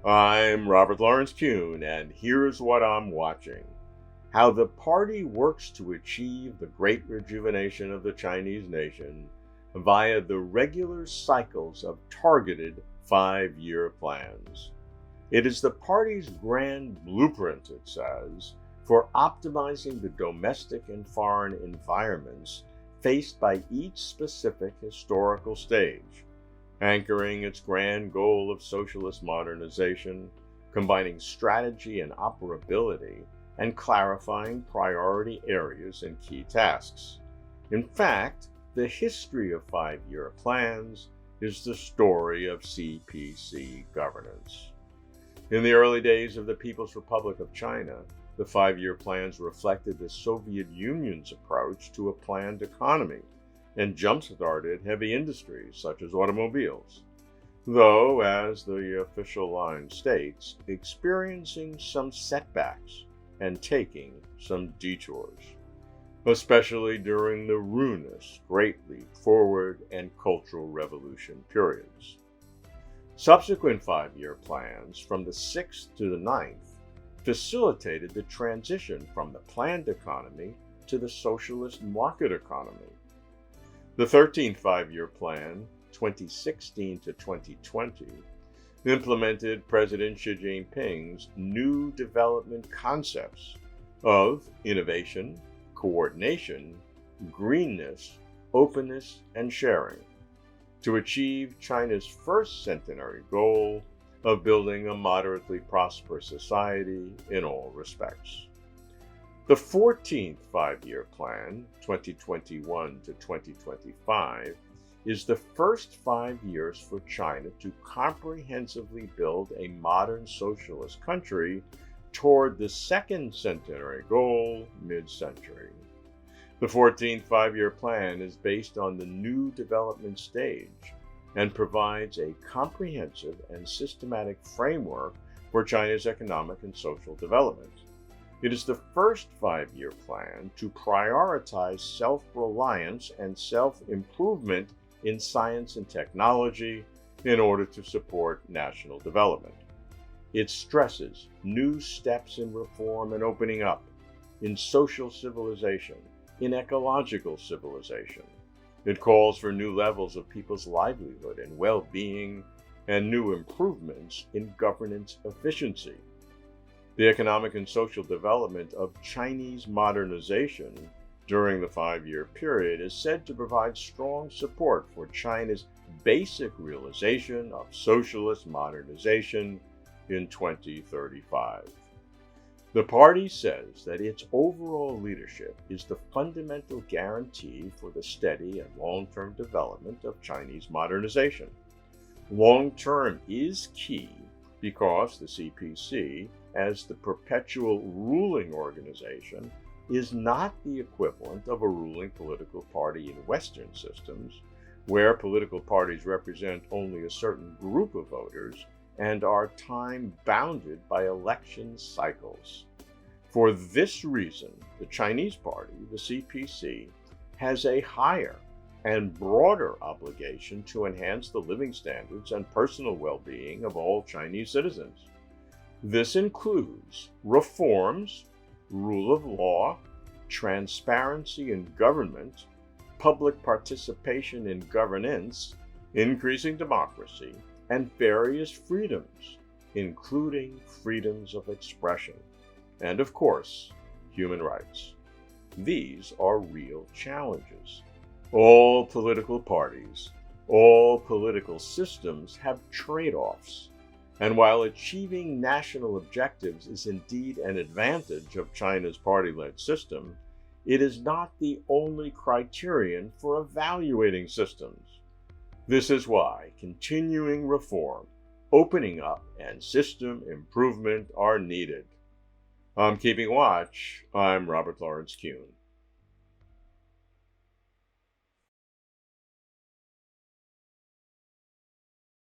I'm Robert Lawrence Kuhn, and here's what I'm watching. How the party works to achieve the great rejuvenation of the Chinese nation via the regular cycles of targeted 5-year plans. It is the party's grand blueprint, it says, for optimizing the domestic and foreign environments faced by each specific historical stage, anchoring its grand goal of socialist modernization, combining strategy and operability, and clarifying priority areas and key tasks. In fact, the history of 5-year plans is the story of CPC governance. In the early days of the People's Republic of China, the 5-year plans reflected the Soviet Union's approach to a planned economy and jump-started heavy industries such as automobiles, though, as the official line states, experiencing some setbacks and taking some detours, especially during the ruinous Great Leap Forward and Cultural Revolution periods. Subsequent 5-year plans from the 6th to the 9th facilitated the transition from the planned economy to the socialist market economy. The 13th 5-year plan, 2016 to 2020, implemented President Xi Jinping's new development concepts of innovation, coordination, greenness, openness, and sharing to achieve China's first centenary goal of building a moderately prosperous society in all respects. The 14th 5-year plan, 2021 to 2025, is the first 5 years for China to comprehensively build a modern socialist country toward the second centenary goal mid-century. The 14th 5-year plan is based on the new development stage and provides a comprehensive and systematic framework for China's economic and social development. It is the first 5-year plan to prioritize self-reliance and self-improvement in science and technology in order to support national development. It stresses new steps in reform and opening up, in social civilization, in ecological civilization. It calls for new levels of people's livelihood and well-being and new improvements in governance efficiency. The economic and social development of Chinese modernization during the 5-year period is said to provide strong support for China's basic realization of socialist modernization in 2035. The party says that its overall leadership is the fundamental guarantee for the steady and long-term development of Chinese modernization. Long-term is key because the CPC, as the perpetual ruling organization, is not the equivalent of a ruling political party in Western systems, where political parties represent only a certain group of voters and are time-bounded by election cycles. For this reason, the Chinese party, the CPC, has a higher and broader obligation to enhance the living standards and personal well-being of all Chinese citizens. This includes reforms, rule of law, transparency in government, public participation in governance, increasing democracy, and various freedoms, including freedoms of expression, and of course, human rights. These are real challenges. All political parties, all political systems have trade-offs, and while achieving national objectives is indeed an advantage of China's party-led system, it is not the only criterion for evaluating systems. This is why continuing reform, opening up, and system improvement are needed. I'm keeping watch. I'm Robert Lawrence Kuhn.